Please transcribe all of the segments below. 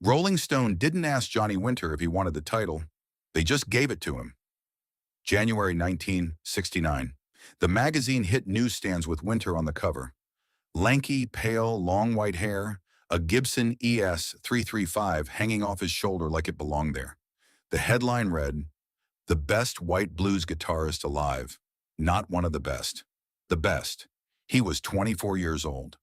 Rolling Stone didn't ask Johnny Winter if he wanted the title. They just gave it to him. January 1969. The magazine hit newsstands with Winter on the cover. Lanky, pale, long white hair, a Gibson ES-335 hanging off his shoulder like it belonged there. The headline read, "The best white blues guitarist alive. Not one of the best. The best." He was 24 years old.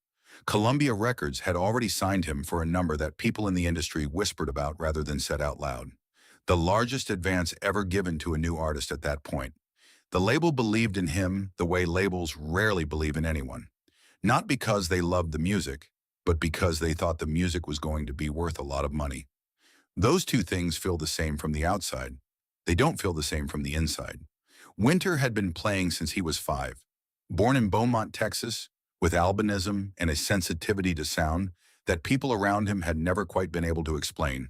Columbia Records had already signed him for a number that people in the industry whispered about rather than said out loud. The largest advance ever given to a new artist at that point. The label believed in him the way labels rarely believe in anyone. Not because they loved the music, but because they thought the music was going to be worth a lot of money. Those two things feel the same from the outside. They don't feel the same from the inside. Winter had been playing since he was 5. Born in Beaumont, Texas, with albinism and a sensitivity to sound that people around him had never quite been able to explain.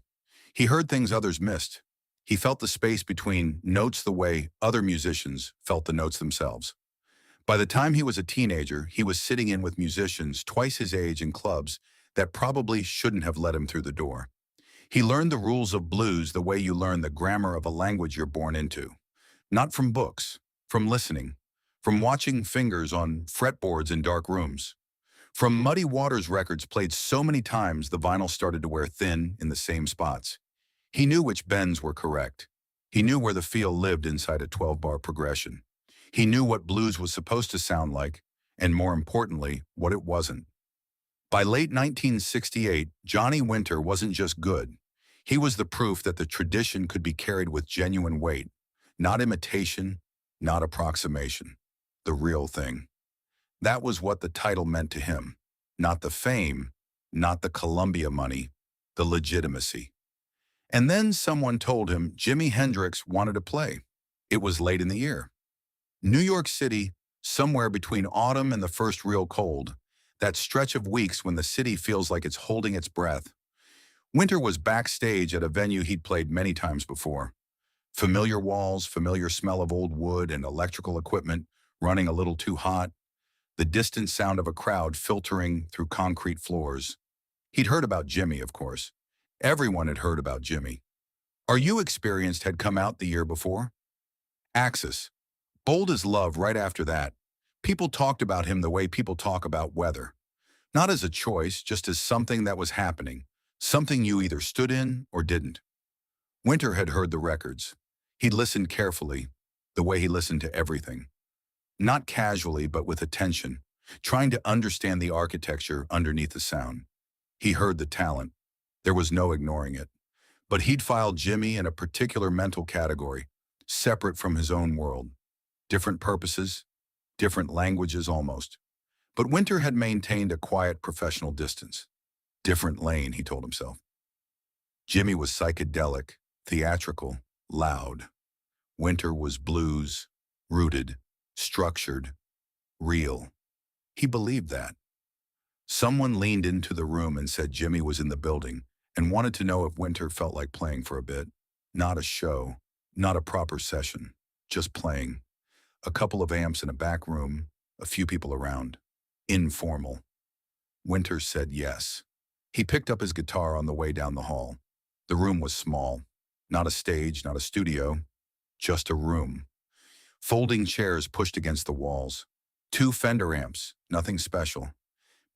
He heard things others missed. He felt the space between notes the way other musicians felt the notes themselves. By the time he was a teenager, he was sitting in with musicians twice his age in clubs that probably shouldn't have let him through the door. He learned the rules of blues the way you learn the grammar of a language you're born into. Not from books, from listening, from watching fingers on fretboards in dark rooms. From Muddy Waters records played so many times the vinyl started to wear thin in the same spots. He knew which bends were correct. He knew where the feel lived inside a 12-bar progression. He knew what blues was supposed to sound like, and more importantly, what it wasn't. By late 1968, Johnny Winter wasn't just good. He was the proof that the tradition could be carried with genuine weight, not imitation, not approximation. The real thing. That was what the title meant to him. Not the fame, not the Columbia money, the legitimacy. And then someone told him Jimi Hendrix wanted to play. It was late in the year. New York City, somewhere between autumn and the first real cold, that stretch of weeks when the city feels like it's holding its breath. Winter was backstage at a venue he'd played many times before. Familiar walls, familiar smell of old wood and electrical equipment running a little too hot, the distant sound of a crowd filtering through concrete floors. He'd heard about Jimi, of course. Everyone had heard about Jimi. Are You Experienced had come out the year before. Axis. Bold as Love right after that. People talked about him the way people talk about weather. Not as a choice, just as something that was happening. Something you either stood in or didn't. Winter had heard the records. He'd listened carefully, the way he listened to everything. Not casually, but with attention, trying to understand the architecture underneath the sound. He heard the talent. There was no ignoring it. But he'd filed Jimi in a particular mental category, separate from his own world. Different purposes, different languages almost. But Winter had maintained a quiet professional distance. Different lane, he told himself. Jimi was psychedelic, theatrical, loud. Winter was blues, rooted, structured, real. He believed that. Someone leaned into the room and said Jimi was in the building and wanted to know if Winter felt like playing for a bit. Not a show, not a proper session, just playing. A couple of amps in a back room, a few people around. Informal. Winter said yes. He picked up his guitar on the way down the hall. The room was small. Not a stage, not a studio, just a room. Folding chairs pushed against the walls. 2 Fender amps, nothing special.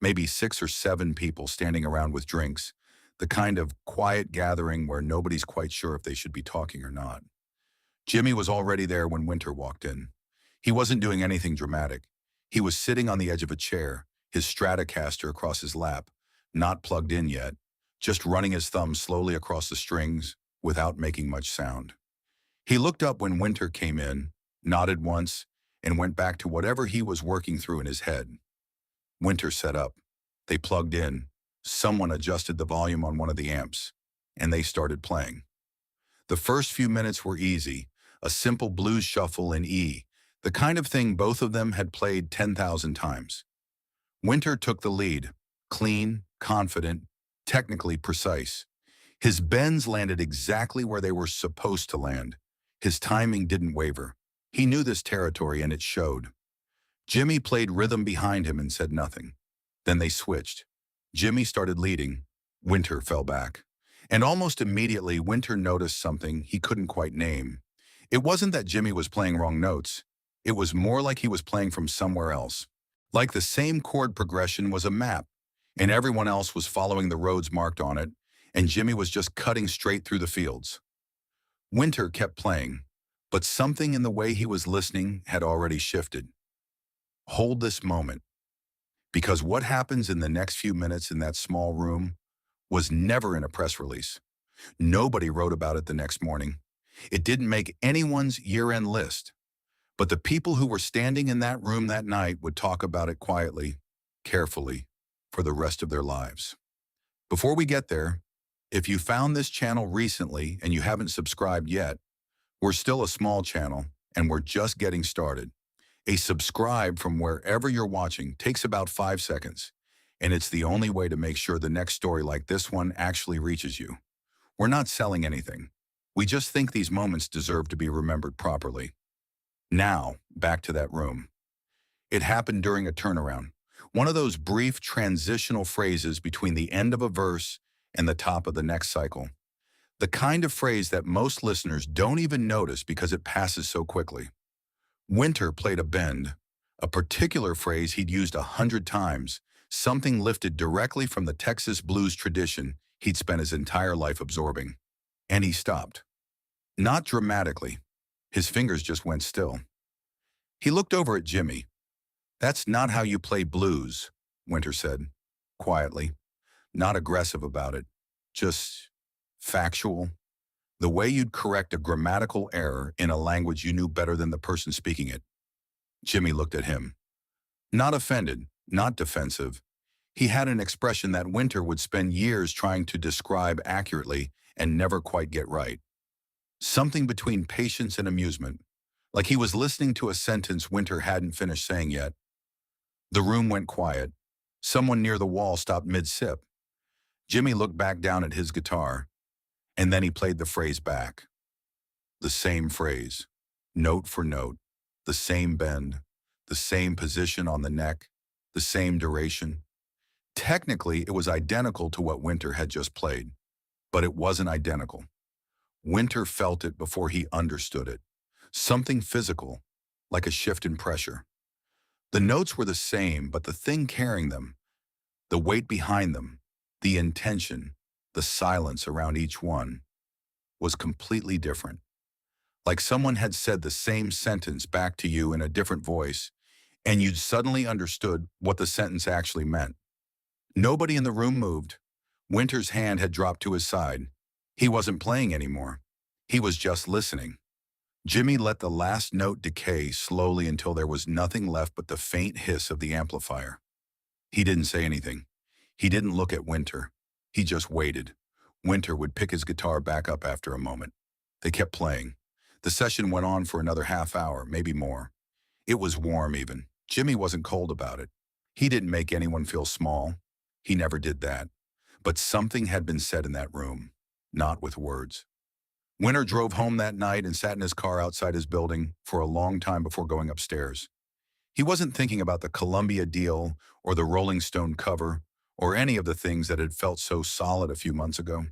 Maybe 6 or 7 people standing around with drinks, the kind of quiet gathering where nobody's quite sure if they should be talking or not. Jimi was already there when Winter walked in. He wasn't doing anything dramatic. He was sitting on the edge of a chair, his Stratocaster across his lap, not plugged in yet, just running his thumb slowly across the strings without making much sound. He looked up when Winter came in, nodded once, and went back to whatever he was working through in his head. Winter set up. They plugged in. Someone adjusted the volume on one of the amps, and they started playing. The first few minutes were easy, a simple blues shuffle in E, the kind of thing both of them had played 10,000 times. Winter took the lead, clean, confident, technically precise. His bends landed exactly where they were supposed to land. His timing didn't waver. He knew this territory, and it showed. Jimi played rhythm behind him and said nothing. Then they switched. Jimi started leading. Winter fell back. And almost immediately, Winter noticed something he couldn't quite name. It wasn't that Jimmy was playing wrong notes. It was more like he was playing from somewhere else. Like the same chord progression was a map, and everyone else was following the roads marked on it, and Jimmy was just cutting straight through the fields. Winter kept playing, but something in the way he was listening had already shifted. Hold this moment, because what happens in the next few minutes in that small room was never in a press release. Nobody wrote about it the next morning. It didn't make anyone's year-end list. But the people who were standing in that room that night would talk about it quietly, carefully, for the rest of their lives. Before we get there, if you found this channel recently and you haven't subscribed yet, we're still a small channel and we're just getting started. A subscribe from wherever you're watching takes about 5 seconds, and it's the only way to make sure the next story like this one actually reaches you. We're not selling anything. We just think these moments deserve to be remembered properly. Now, back to that room. It happened during a turnaround, one of those brief transitional phrases between the end of a verse and the top of the next cycle. The kind of phrase that most listeners don't even notice because it passes so quickly. Winter played a bend, a particular phrase he'd used 100 times, something lifted directly from the Texas blues tradition he'd spent his entire life absorbing. And he stopped. Not dramatically. His fingers just went still. He looked over at Jimmy. "That's not how you play blues," Winter said, quietly, not aggressive about it, just factual. The way you'd correct a grammatical error in a language you knew better than the person speaking it. Jimmy looked at him. Not offended, not defensive. He had an expression that Winter would spend years trying to describe accurately and never quite get right. Something between patience and amusement, like he was listening to a sentence Winter hadn't finished saying yet. The room went quiet. Someone near the wall stopped mid-sip. Jimmy looked back down at his guitar, and then he played the phrase back. The same phrase, note for note, the same bend, the same position on the neck, the same duration. Technically, it was identical to what Winter had just played, but it wasn't identical. Winter felt it before he understood it. Something physical, like a shift in pressure. The notes were the same, but the thing carrying them, the weight behind them, the intention, the silence around each one, was completely different. Like someone had said the same sentence back to you in a different voice, and you'd suddenly understood what the sentence actually meant. Nobody in the room moved. Winter's hand had dropped to his side. He wasn't playing anymore. He was just listening. Jimmy let the last note decay slowly until there was nothing left but the faint hiss of the amplifier. He didn't say anything. He didn't look at Winter. He just waited. Winter would pick his guitar back up after a moment. They kept playing. The session went on for another half hour, maybe more. It was warm even. Jimmy wasn't cold about it. He didn't make anyone feel small. He never did that. But something had been said in that room, not with words. Winter drove home that night and sat in his car outside his building for a long time before going upstairs. He wasn't thinking about the Columbia deal or the Rolling Stone cover or any of the things that had felt so solid a few months ago.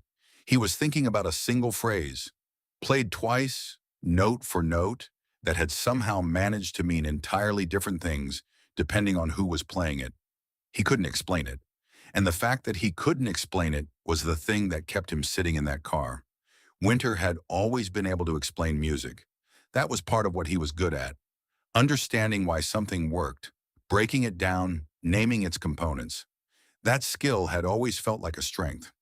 He was thinking about a single phrase, played twice, note for note, that had somehow managed to mean entirely different things depending on who was playing it. He couldn't explain it. And the fact that he couldn't explain it was the thing that kept him sitting in that car. Winter had always been able to explain music. That was part of what he was good at. Understanding why something worked, breaking it down, naming its components. That skill had always felt like a strength.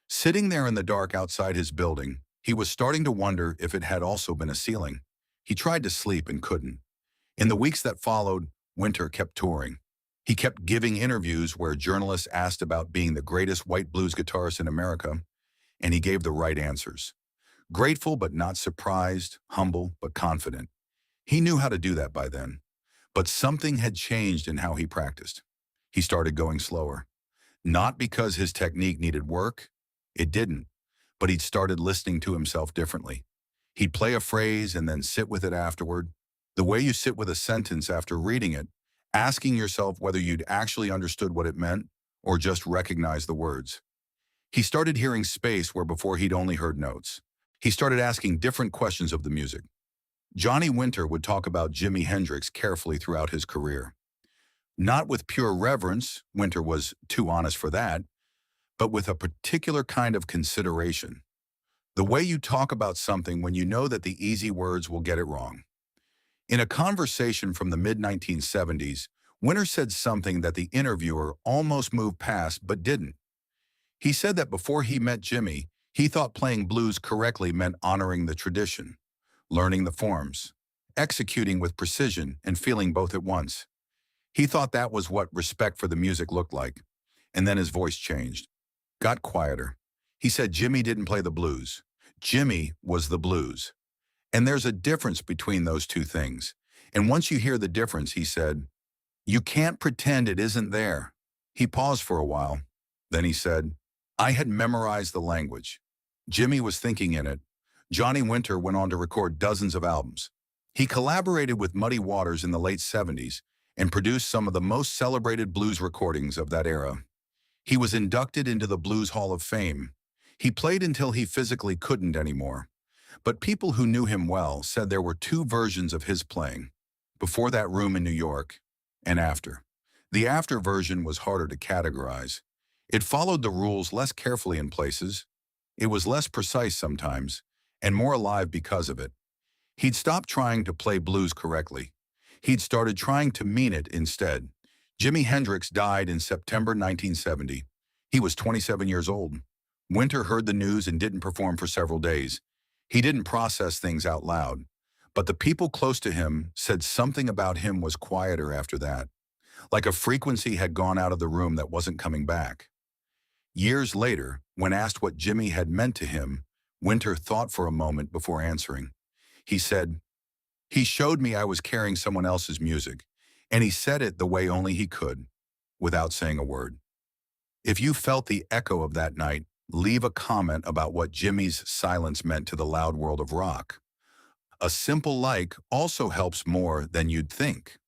Sitting there in the dark outside his building, he was starting to wonder if it had also been a ceiling. He tried to sleep and couldn't. In the weeks that followed, Winter kept touring. He kept giving interviews where journalists asked about being the greatest white blues guitarist in America, and he gave the right answers. Grateful but not surprised, humble but confident. He knew how to do that by then. But something had changed in how he practiced. He started going slower. Not because his technique needed work. It didn't. But he'd started listening to himself differently. He'd play a phrase and then sit with it afterward. The way you sit with a sentence after reading it, asking yourself whether you'd actually understood what it meant or just recognized the words. He started hearing space where before he'd only heard notes. He started asking different questions of the music. Johnny Winter would talk about Jimi Hendrix carefully throughout his career. Not with pure reverence, Winter was too honest for that, but with a particular kind of consideration. The way you talk about something when you know that the easy words will get it wrong. In a conversation from the mid-1970s, Winter said something that the interviewer almost moved past but didn't. He said that before he met Jimmy, he thought playing blues correctly meant honoring the tradition, learning the forms, executing with precision, and feeling both at once. He thought that was what respect for the music looked like. And then his voice changed, got quieter. He said Jimmy didn't play the blues. Jimmy was the blues. And there's a difference between those two things. And once you hear the difference, he said, you can't pretend it isn't there. He paused for a while. Then he said, I had memorized the language. Jimmy was thinking in it. Johnny Winter went on to record dozens of albums. He collaborated with Muddy Waters in the late 70s and produced some of the most celebrated blues recordings of that era. He was inducted into the Blues Hall of Fame. He played until he physically couldn't anymore. But people who knew him well said there were two versions of his playing, before that room in New York and after. The after version was harder to categorize. It followed the rules less carefully in places. It was less precise sometimes, and more alive because of it. He'd stopped trying to play blues correctly. He'd started trying to mean it instead. Jimi Hendrix died in September 1970. He was 27 years old. Winter heard the news and didn't perform for several days. He didn't process things out loud, but the people close to him said something about him was quieter after that, like a frequency had gone out of the room that wasn't coming back. Years later, when asked what Jimmy had meant to him, Winter thought for a moment before answering. He said, he showed me I was carrying someone else's music, and he said it the way only he could, without saying a word. If you felt the echo of that night, leave a comment about what Jimmy's silence meant to the loud world of rock. A simple like also helps more than you'd think.